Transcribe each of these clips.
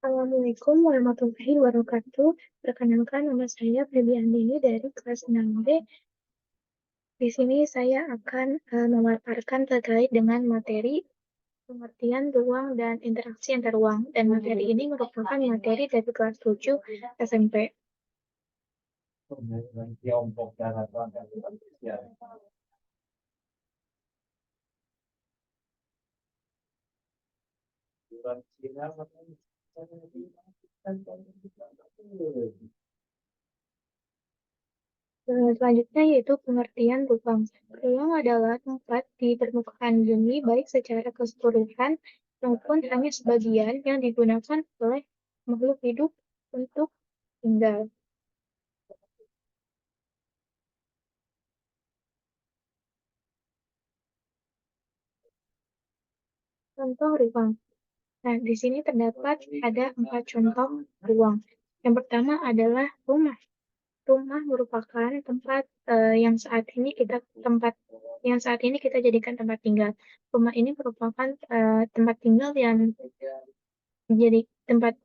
Assalamualaikum warahmatullahi wabarakatuh. Perkenalkan, nama saya Febi Andini dari kelas 6B. Di sini saya akan memaparkan terkait dengan materi pengertian ruang dan interaksi antar ruang. Dan materi ini merupakan materi dari kelas 7 SMP. Selanjutnya yaitu pengertian ruang. Ruang adalah tempat di permukaan bumi baik secara keseluruhan maupun hanya sebagian yang digunakan oleh makhluk hidup untuk tinggal. Contoh ruang. Nah, di sini terdapat ada 4 contoh ruang. Yang pertama adalah rumah. Rumah merupakan tempat yang saat ini kita jadikan tempat tinggal. Rumah ini merupakan tempat tinggal yang menjadi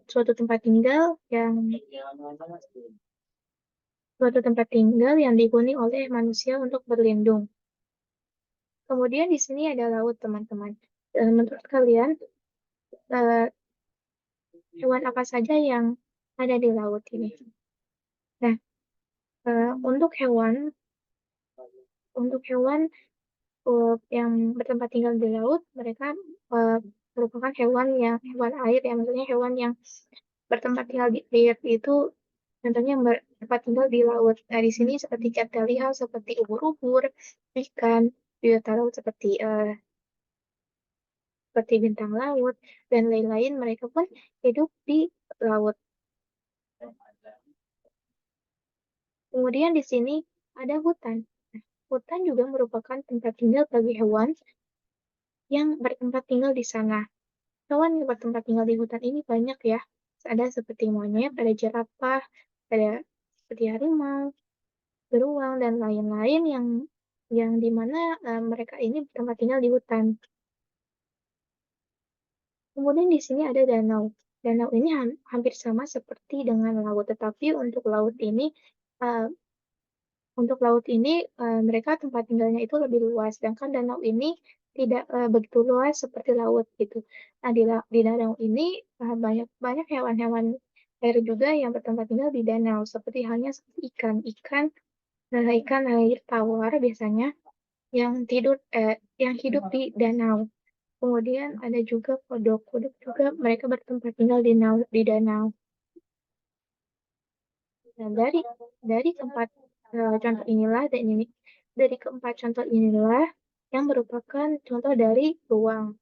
suatu tempat tinggal yang dihuni oleh manusia untuk berlindung. Kemudian di sini ada laut, teman-teman. Menurut kalian, eh, hewan apa saja yang ada di laut ini? Nah, eh, untuk hewan, untuk hewan yang bertempat tinggal di laut, mereka eh, merupakan hewan air, ya, maksudnya hewan yang bertempat tinggal di air itu contohnya bertempat tinggal di laut. Nah, di sini seperti cat hal seperti ubur-ubur, ikan, biota laut seperti bintang laut dan lain-lain, mereka pun hidup di laut. Kemudian di sini ada hutan. Nah, hutan juga merupakan tempat tinggal bagi hewan yang bertempat tinggal di sana. Hewan yang bertempat tinggal di hutan ini banyak ya. Ada seperti monyet, ada jerapah, ada seperti harimau, beruang, dan lain-lain yang dimana mereka ini bertempat tinggal di hutan. Kemudian di sini ada danau. Danau ini hampir sama seperti dengan laut, tetapi uh, untuk laut ini mereka tempat tinggalnya itu lebih luas, sedangkan danau ini tidak begitu luas seperti laut gitu. Nah, di danau ini banyak banyak hewan-hewan air juga yang bertempat tinggal di danau, seperti halnya seperti ikan ikan air tawar biasanya yang yang hidup di danau. Kemudian ada juga kodok. Kodok juga mereka bertempat tinggal di danau. Nah, dari keempat contoh inilah dan ini dari keempat contoh inilah yang merupakan contoh dari ruang.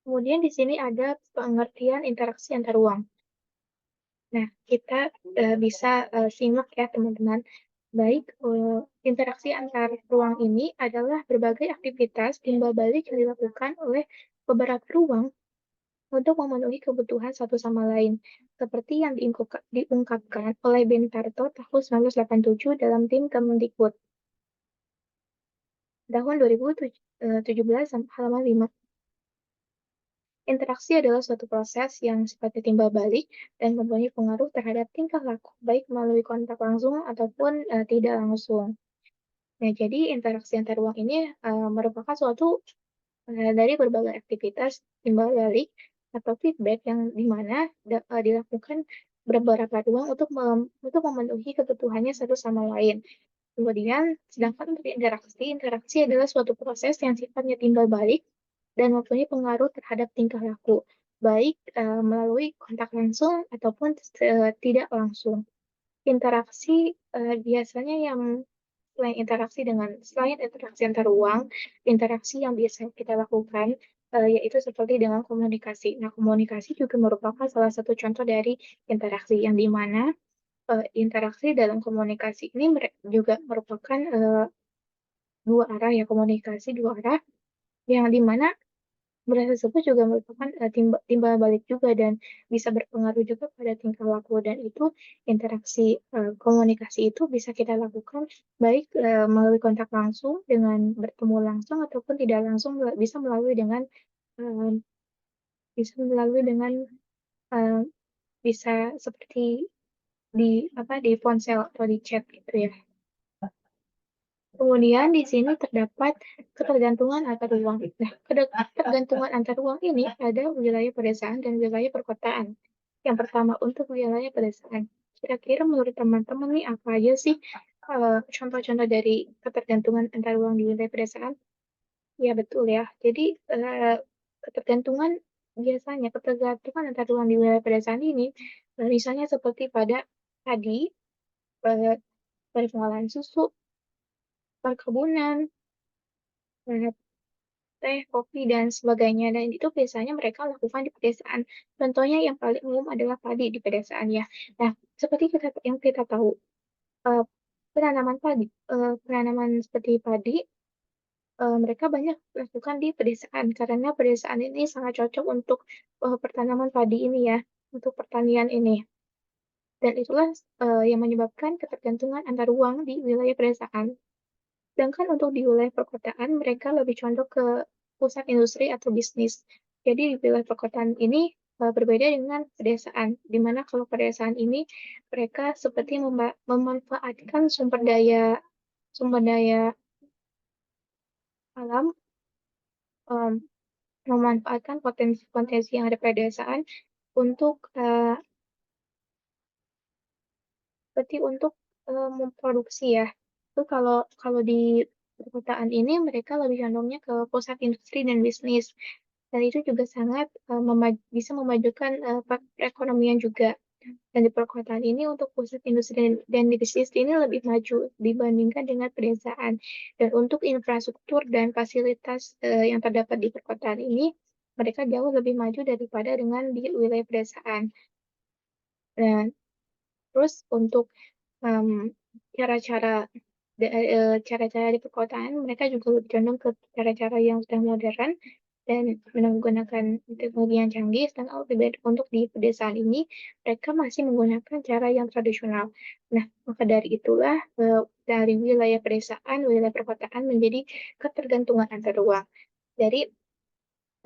Kemudian di sini ada pengertian interaksi antar ruang. Nah, kita bisa simak ya teman-teman. Baik, interaksi antar ruang ini adalah berbagai aktivitas timbal balik yang dilakukan oleh beberapa ruang untuk memenuhi kebutuhan satu sama lain, seperti yang diungkapkan oleh Bentarto tahun 1987 dalam tim Kemendikbud tahun 2017 halaman 5. Interaksi adalah suatu proses yang sifatnya timbal balik dan mempunyai pengaruh terhadap tingkah laku, baik melalui kontak langsung ataupun tidak langsung. Nah, jadi interaksi antar ruang ini merupakan suatu dari berbagai aktivitas timbal balik atau feedback yang dimana dilakukan beberapa ruang untuk memenuhi kebutuhannya satu sama lain. Kemudian, sedangkan untuk interaksi adalah suatu proses yang sifatnya timbal balik dan mempunyai pengaruh terhadap tingkah laku, baik melalui kontak langsung ataupun tidak langsung. Interaksi biasanya yang selain interaksi antar ruang, interaksi yang biasa kita lakukan yaitu seperti dengan komunikasi. Nah, komunikasi juga merupakan salah satu contoh dari interaksi yang di mana interaksi dalam komunikasi ini juga merupakan dua arah ya, komunikasi dua arah yang di mana beras tersebut juga merupakan timbal balik juga dan bisa berpengaruh juga pada tingkah laku, dan itu interaksi komunikasi itu bisa kita lakukan baik melalui kontak langsung dengan bertemu langsung ataupun tidak langsung bisa melalui dengan bisa melalui dengan eee, bisa seperti di ponsel atau di chat gitu ya. Kemudian di sini terdapat ketergantungan antar ruang. Nah, ketergantungan antar ruang ini ada wilayah pedesaan dan wilayah perkotaan. Yang pertama untuk wilayah pedesaan. Kira-kira menurut teman-teman nih apa aja sih contoh-contoh dari ketergantungan antar ruang di wilayah pedesaan? Ya betul ya. Jadi ketergantungan ketergantungan antar ruang di wilayah pedesaan ini misalnya seperti tadi eh, pada pengolahan susu, perkebunan, eh, teh, kopi, dan sebagainya. Dan itu biasanya mereka lakukan di pedesaan. Contohnya yang paling umum adalah padi di pedesaan ya. Nah, seperti yang kita tahu, eh, penanaman seperti padi, mereka banyak lakukan di pedesaan karena pedesaan ini sangat cocok untuk pertanaman padi ini ya, untuk pertanian ini. Dan itulah yang menyebabkan ketergantungan antar ruang di wilayah pedesaan. Sedangkan untuk di wilayah perkotaan, mereka lebih condong ke pusat industri atau bisnis. Jadi di wilayah perkotaan ini berbeda dengan pedesaan, di mana kalau pedesaan ini mereka seperti memanfaatkan sumber daya alam, em, memanfaatkan potensi-potensi yang ada pada pedesaan untuk seperti untuk memproduksi ya. Itu kalau kalau di perkotaan ini mereka lebih condongnya ke pusat industri dan bisnis. Dan itu juga sangat bisa memajukan perekonomian juga. Dan di perkotaan ini untuk pusat industri dan bisnis ini lebih maju dibandingkan dengan pedesaan. Dan untuk infrastruktur dan fasilitas yang terdapat di perkotaan ini, mereka jauh lebih maju daripada dengan di wilayah pedesaan. Dan terus untuk em, cara-cara cara-cara di perkotaan mereka juga lebih condong ke cara-cara yang sudah modern dan menggunakan teknologi yang canggih, sedangkan untuk di pedesaan ini mereka masih menggunakan cara yang tradisional. Nah, maka dari itulah dari wilayah pedesaan, wilayah perkotaan menjadi ketergantungan antar ruang. Jadi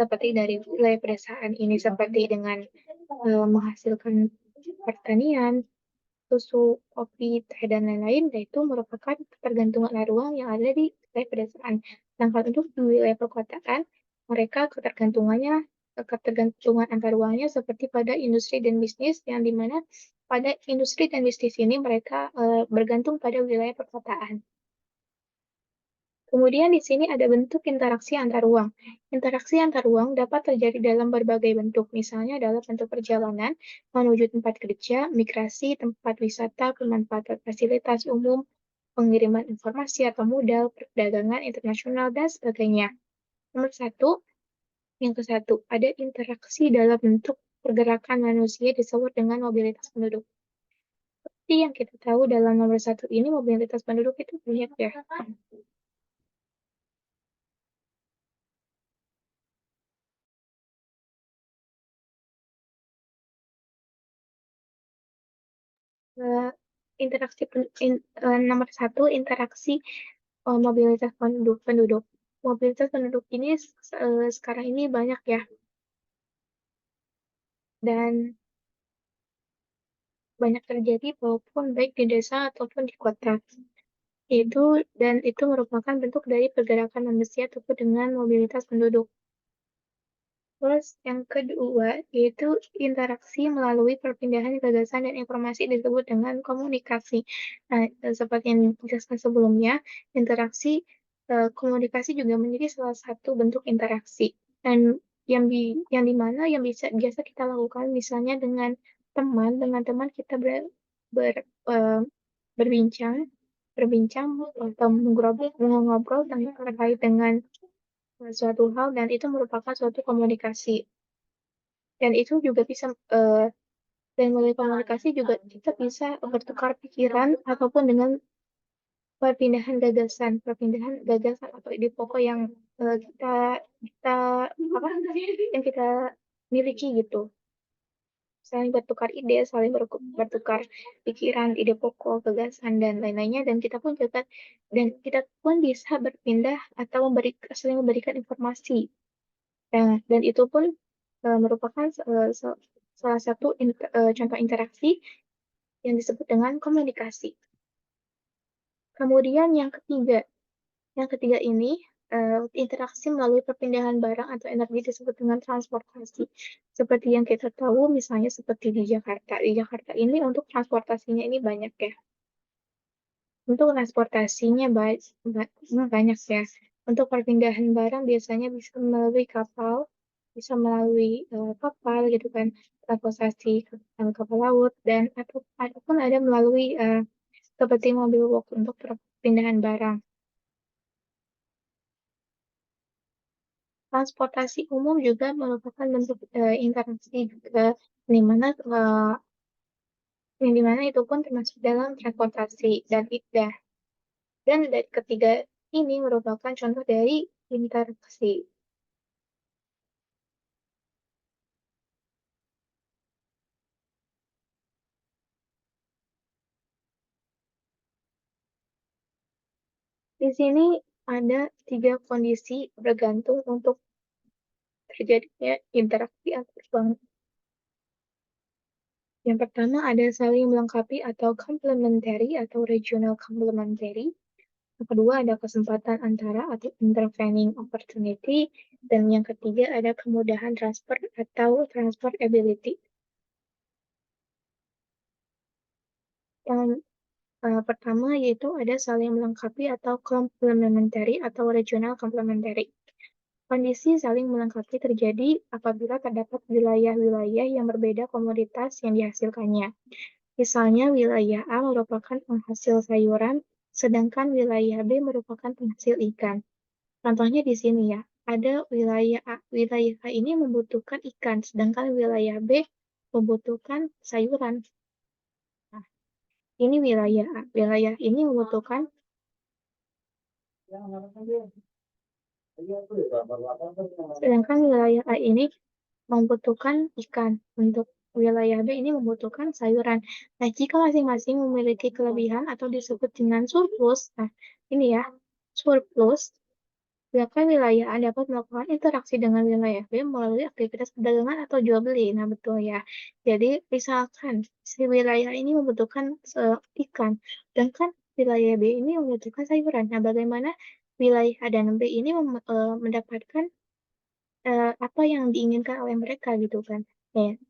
seperti dari wilayah pedesaan ini seperti dengan menghasilkan pertanian, susu, kopi, teh, dan lain-lain, yaitu merupakan ketergantungan air ruang yang ada di wilayah pedesaan. Sedangkan untuk di wilayah perkotaan, mereka ketergantungan antar ruangnya seperti pada industri dan bisnis, yang dimana pada industri dan bisnis ini mereka bergantung pada wilayah perkotaan. Kemudian di sini ada bentuk interaksi antar ruang. Interaksi antar ruang dapat terjadi dalam berbagai bentuk, misalnya dalam bentuk perjalanan menuju tempat kerja, migrasi, tempat wisata, pemanfaatan fasilitas umum, pengiriman informasi atau modal, perdagangan internasional, dan sebagainya. Nomor satu, yang ke satu, ada interaksi dalam bentuk pergerakan manusia disebut dengan mobilitas penduduk. Seperti yang kita tahu dalam nomor satu ini, mobilitas penduduk itu banyak ya. eh, nomor satu interaksi mobilitas penduduk. Mobilitas penduduk ini sekarang ini banyak ya, dan banyak terjadi walaupun baik di desa ataupun di kota. Itu merupakan bentuk dari pergerakan manusia ataupun dengan mobilitas penduduk. Terus yang kedua yaitu interaksi melalui perpindahan gagasan dan informasi disebut dengan komunikasi. Nah, seperti yang dijelaskan sebelumnya, interaksi komunikasi juga menjadi salah satu bentuk interaksi. Dan yang di mana yang biasa kita lakukan misalnya dengan teman kita ber, eh, berbincang berbincang atau mengobrol terkait dengan suatu hal dan itu merupakan suatu komunikasi. Dan itu juga bisa dan melalui komunikasi juga kita bisa bertukar pikiran ataupun dengan perpindahan gagasan atau ide pokok yang kita kita apa yang kita miliki gitu. Saling bertukar ide, bertukar pikiran, ide pokok, gagasan dan lain-lainnya dan kita pun bisa berpindah atau saling memberikan informasi. Dan itu pun merupakan salah satu contoh interaksi yang disebut dengan komunikasi. Kemudian yang ketiga ini, interaksi melalui perpindahan barang atau energi disebut dengan transportasi. Seperti yang kita tahu misalnya seperti di Jakarta. Di Jakarta ini untuk transportasinya ini banyak ya. Untuk transportasinya banyak ya. Untuk perpindahan barang biasanya bisa melalui kapal, bisa melalui kapal gitu kan, transportasi kapal laut dan ataupun ada melalui seperti mobil box untuk perpindahan barang. Transportasi umum juga merupakan bentuk interaksi juga, di mana itu pun termasuk dalam transportasi dan dari ketiga ini merupakan contoh dari interaksi. Di sini ada 3 kondisi bergantung untuk terjadinya interaksi antar ruang. Yang pertama ada saling melengkapi atau complementary atau regional complementary. Yang kedua ada kesempatan antara atau intervening opportunity. Dan yang ketiga ada kemudahan transfer atau transfer ability. Yang pertama yaitu ada saling melengkapi atau complementary atau regional complementary. Kondisi saling melengkapi terjadi apabila terdapat wilayah-wilayah yang berbeda komoditas yang dihasilkannya. Misalnya wilayah A merupakan penghasil sayuran, sedangkan wilayah B merupakan penghasil ikan. Contohnya di sini ya, ada wilayah A. Wilayah A ini membutuhkan ikan, sedangkan wilayah B membutuhkan sayuran. Nah, ini wilayah A. Wilayah ini membutuhkan sedangkan wilayah A ini membutuhkan ikan. Untuk wilayah B ini membutuhkan sayuran. Nah, jika masing-masing memiliki kelebihan atau disebut dengan surplus, nah ini ya, surplus, maka wilayah A dapat melakukan interaksi dengan wilayah B melalui aktivitas perdagangan atau jual beli. Nah, betul ya. Jadi, misalkan si wilayah ini membutuhkan ikan, sedangkan wilayah B ini membutuhkan sayuran. Nah, bagaimana wilayah A dan B ini mendapatkan apa yang diinginkan oleh mereka gitu kan.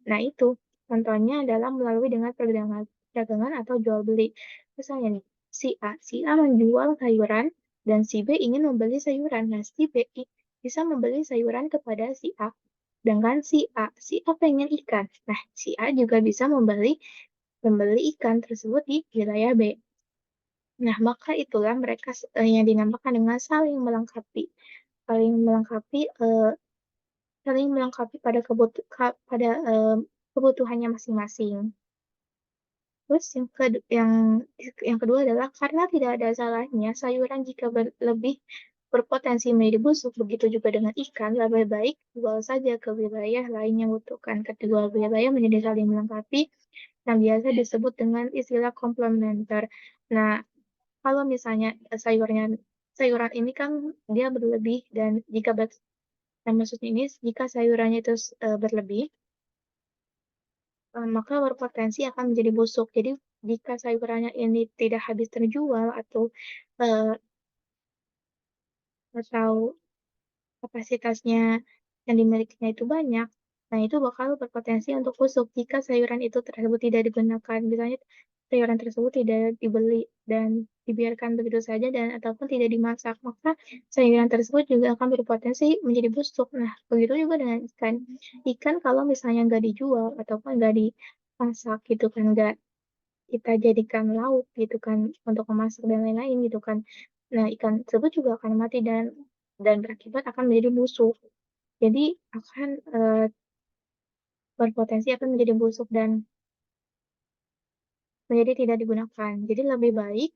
Nah itu contohnya adalah melalui dengan perdagangan atau jual beli. Misalnya nih, si A menjual sayuran dan si B ingin membeli sayuran. Nah, si B bisa membeli sayuran kepada si A. Dengan si A pengen ikan. Nah, si A juga bisa membeli ikan tersebut di wilayah B. Nah, maka itulah mereka yang dinamakan dengan saling melengkapi. Saling melengkapi pada kebutuhannya masing-masing. Terus yang kedua adalah karena tidak ada salahnya sayuran jika lebih berpotensi menjadi busuk, begitu juga dengan ikan, lebih baik jual saja ke wilayah lain yang membutuhkan. Kedua wilayah menjadi saling melengkapi, yang biasa disebut dengan istilah komplementer. Nah, kalau misalnya sayuran ini kan dia berlebih dan maksudnya ini jika sayurannya itu berlebih, maka berpotensi akan menjadi busuk. Jadi jika sayurannya ini tidak habis terjual eh, atau kapasitasnya yang dimilikinya itu banyak, nah itu bakal berpotensi untuk busuk jika sayuran itu tersebut tidak digunakan. Misalnya sayuran tersebut tidak dibeli dan dibiarkan begitu saja dan ataupun tidak dimasak, maka sayuran tersebut juga akan berpotensi menjadi busuk. Nah, begitu juga dengan ikan. Ikan kalau misalnya nggak dijual ataupun nggak dimasak gitu kan, nggak kita jadikan lauk gitu kan untuk memasak dan lain-lain gitu kan. Nah, ikan tersebut juga akan mati dan berakibat akan menjadi busuk. Jadi akan berpotensi akan menjadi busuk dan menjadi tidak digunakan. Jadi lebih baik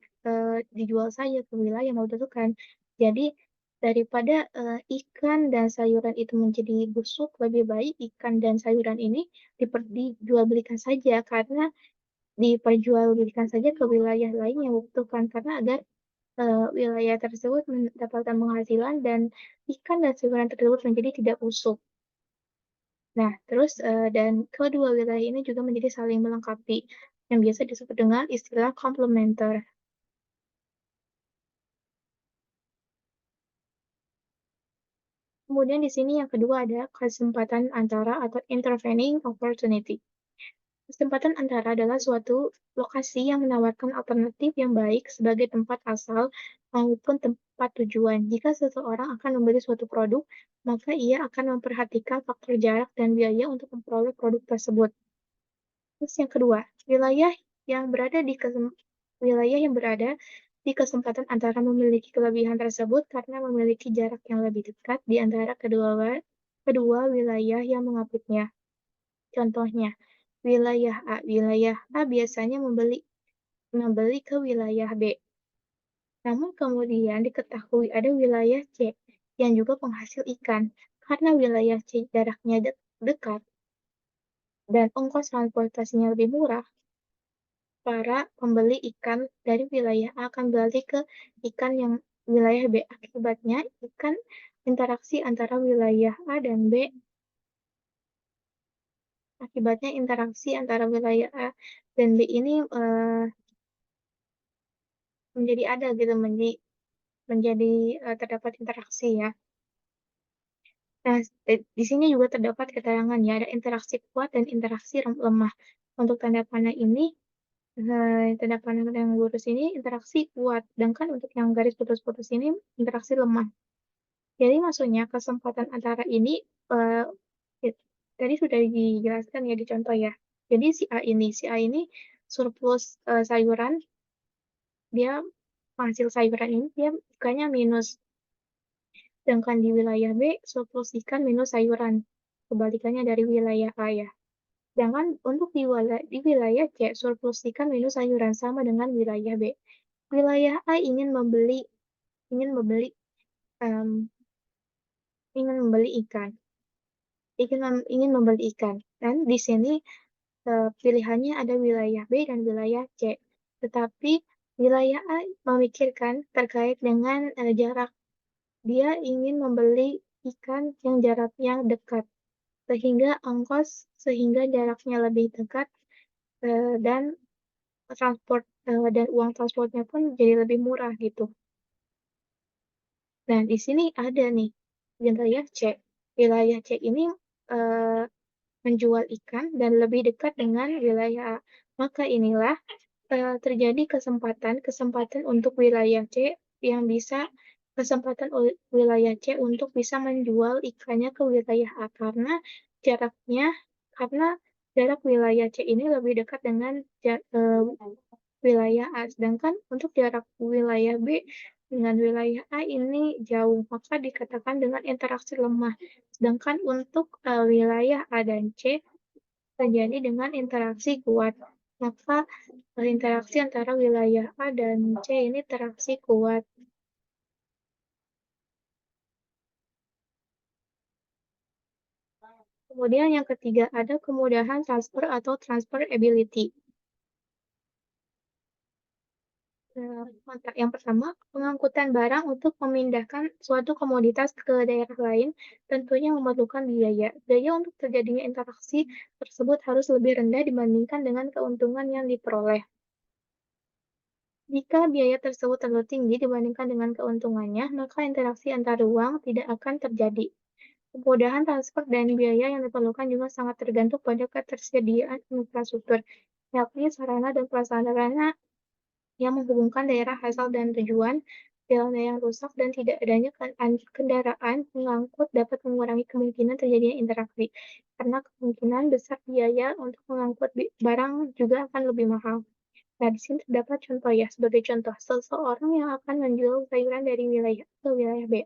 dijual saja ke wilayah yang membutuhkan. Jadi daripada ikan dan sayuran itu menjadi busuk, lebih baik ikan dan sayuran ini dijual belikan saja karena diperjualbelikan saja ke wilayah lain yang membutuhkan karena agar wilayah tersebut mendapatkan penghasilan dan ikan dan sayuran tersebut menjadi tidak busuk. Nah, terus, dan kedua wilayah ini juga menjadi saling melengkapi, yang biasa disebut dengan istilah komplementer. Kemudian di sini yang kedua ada kesempatan antara atau intervening opportunity. Kesempatan antara adalah suatu lokasi yang menawarkan alternatif yang baik sebagai tempat asal maupun tempat tujuan. Jika seseorang akan membeli suatu produk, maka ia akan memperhatikan faktor jarak dan biaya untuk memperoleh produk tersebut. Terus yang kedua, wilayah yang berada di wilayah yang berada di kesempatan antara memiliki kelebihan tersebut karena memiliki jarak yang lebih dekat di antara kedua wilayah yang mengapitnya. Contohnya, wilayah A biasanya membeli ke wilayah B. Namun kemudian diketahui ada wilayah C yang juga penghasil ikan. Karena wilayah C jaraknya dekat dan ongkos transportasinya lebih murah, para pembeli ikan dari wilayah A akan beralih ke ikan yang wilayah B. Interaksi antara wilayah A dan B, akibatnya interaksi antara wilayah A dan B ini menjadi ada gitu, menjadi terdapat interaksi ya. Nah, di sini juga terdapat keterangan ya, ada interaksi kuat dan interaksi lemah. Untuk tanda panah ini, tanda panah yang lurus ini interaksi kuat, sedangkan untuk yang garis putus-putus ini interaksi lemah. Jadi maksudnya kesempatan antara ini, eh, tadi sudah dijelaskan ya di contoh ya. Jadi si A ini surplus sayuran, dia hasil sayuran ini dia ikannya minus. Sedangkan di wilayah B, surplus ikan minus sayuran. Kebalikannya dari wilayah A ya. Sedangkan untuk di wilayah C, surplus ikan minus sayuran sama dengan wilayah B. Wilayah A ingin membeli, em, ingin membeli ikan, ingin membeli ikan. Dan di sini pilihannya ada wilayah B dan wilayah C. Tetapi wilayah A memikirkan terkait dengan jarak. Dia ingin membeli ikan yang jaraknya dekat, sehingga jaraknya lebih dekat, dan dan uang transportnya pun jadi lebih murah gitu. Nah, di sini ada nih wilayah C. Wilayah C ini eh, menjual ikan dan lebih dekat dengan wilayah A. Maka inilah terjadi kesempatan untuk wilayah C yang bisa wilayah C untuk bisa menjual ikannya ke wilayah A jaraknya karena jarak wilayah C ini lebih dekat dengan wilayah A, sedangkan untuk jarak wilayah B dengan wilayah A ini jauh, maka dikatakan dengan interaksi lemah. Sedangkan untuk wilayah A dan C terjadi dengan interaksi kuat. Maka interaksi antara wilayah A dan C ini interaksi kuat. Kemudian yang ketiga ada kemudahan transfer atau transfer ability. Yang pertama, pengangkutan barang untuk memindahkan suatu komoditas ke daerah lain tentunya memerlukan biaya. Biaya untuk terjadinya interaksi tersebut harus lebih rendah dibandingkan dengan keuntungan yang diperoleh. Jika biaya tersebut terlalu tinggi dibandingkan dengan keuntungannya, maka interaksi antar uang tidak akan terjadi. Kemudahan transfer dan biaya yang diperlukan juga sangat tergantung pada ketersediaan infrastruktur, yakni sarana dan prasarana yang menghubungkan daerah asal dan tujuan, jalan yang rusak, dan tidak adanya kendaraan pengangkut dapat mengurangi kemungkinan terjadinya interaksi, karena kemungkinan besar biaya untuk mengangkut barang juga akan lebih mahal. Nah, di sini terdapat contoh ya, sebagai contoh, seseorang yang akan menjual sayuran dari wilayah A ke wilayah B.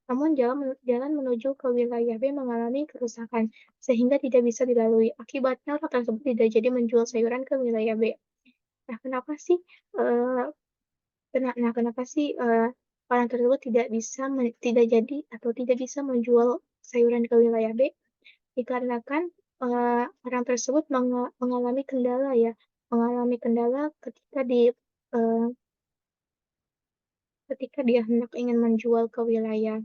Namun jalan menuju ke wilayah B mengalami kerusakan, sehingga tidak bisa dilalui. Akibatnya orang tersebut tidak jadi menjual sayuran ke wilayah B. Nah, eh, kenapa sih orang tersebut tidak jadi atau tidak bisa menjual sayuran ke wilayah B? Dikarenakan orang tersebut mengalami kendala ya, mengalami kendala eh, ketika dia hendak ingin menjual ke wilayah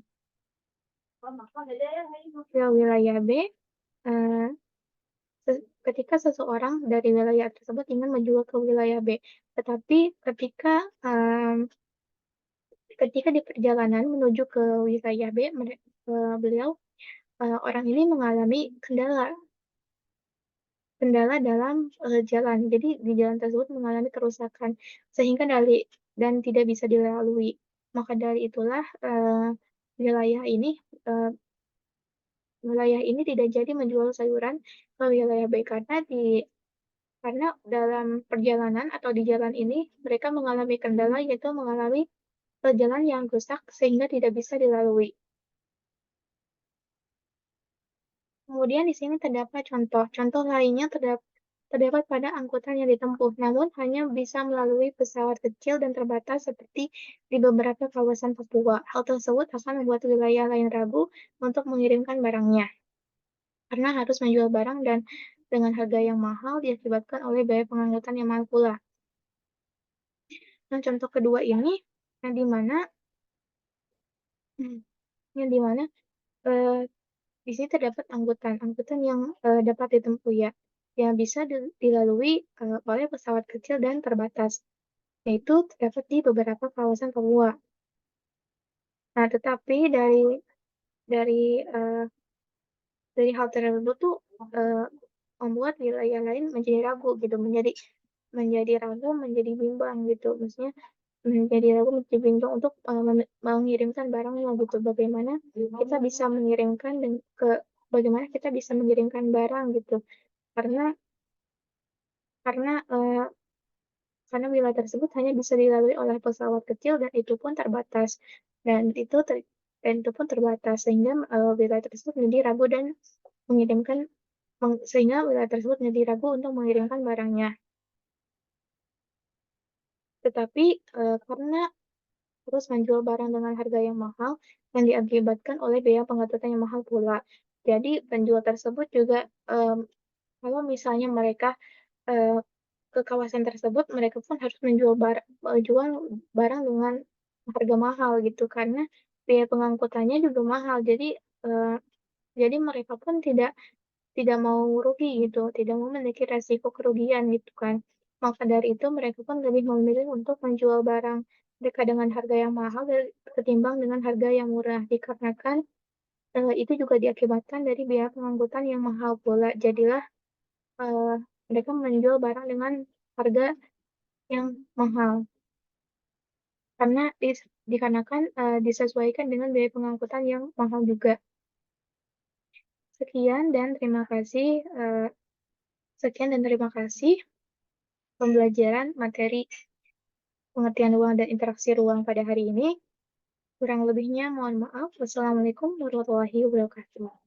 B, eee, ketika seseorang dari wilayah tersebut ingin menjual ke wilayah B. Tetapi ketika di perjalanan menuju ke wilayah B, beliau, orang ini mengalami kendala kendala dalam, jalan. Jadi di jalan tersebut mengalami kerusakan sehingga dan tidak bisa dilalui. Maka dari itulah, wilayah ini, eee, wilayah ini tidak jadi menjual sayuran ke wilayah B karena dalam perjalanan atau di jalan ini mereka mengalami kendala, yaitu mengalami, jalan yang rusak sehingga tidak bisa dilalui. Kemudian di sini terdapat contoh. Contoh lainnya terdapat pada angkutan yang ditempuh, namun hanya bisa melalui pesawat kecil dan terbatas seperti di beberapa kawasan Papua. Hal tersebut akan membuat wilayah lain ragu untuk mengirimkan barangnya, karena harus menjual barang dan dengan harga yang mahal diakibatkan oleh biaya pengangkutan yang mahal pula. Nah, contoh kedua ini yang di mana yang di mana, eee, di sini terdapat angkutan yang, dapat ditempuh ya, yang bisa dilalui, oleh pesawat kecil dan terbatas, yaitu terdapat di beberapa kawasan Papua. Nah, tetapi dari, eee, dari hal tersebut tuh, eee, membuat wilayah lain menjadi ragu gitu, menjadi ragu, menjadi bimbang gitu. Maksudnya menjadi ragu, menjadi bimbang untuk, mengirimkan barangnya gitu. Bagaimana kita bisa mengirimkan barang gitu. Karena karena, karena wilayah tersebut hanya bisa dilalui oleh pesawat kecil dan itu pun terbatas. Dan itu ter dan itu pun terbatas sehingga, wilayah tersebut menjadi ragu dan mengirimkan sehingga wilayah tersebut menjadi ragu untuk mengirimkan barangnya. Tetapi, karena terus menjual barang dengan harga yang mahal yang diakibatkan oleh biaya pengangkutan yang mahal pula. Jadi penjual tersebut juga, kalau misalnya mereka, eee, ke kawasan tersebut, mereka pun harus jual barang dengan harga mahal gitu, karena biaya pengangkutannya juga mahal. Jadi mereka pun tidak mau rugi gitu, tidak mau memiliki resiko kerugian gitu kan. Maka dari itu mereka pun lebih memilih untuk menjual barang mereka dengan harga yang mahal ketimbang dengan harga yang murah, dikarenakan, itu juga diakibatkan dari biaya pengangkutan yang mahal pula. Jadilah, eee, mereka menjual barang dengan harga yang mahal, karena dikarenakan, disesuaikan dengan biaya pengangkutan yang mahal juga. Sekian dan terima kasih, sekian dan terima kasih pembelajaran materi pengertian ruang dan interaksi ruang pada hari ini. Kurang lebihnya mohon maaf. Wassalamualaikum warahmatullahi wabarakatuh.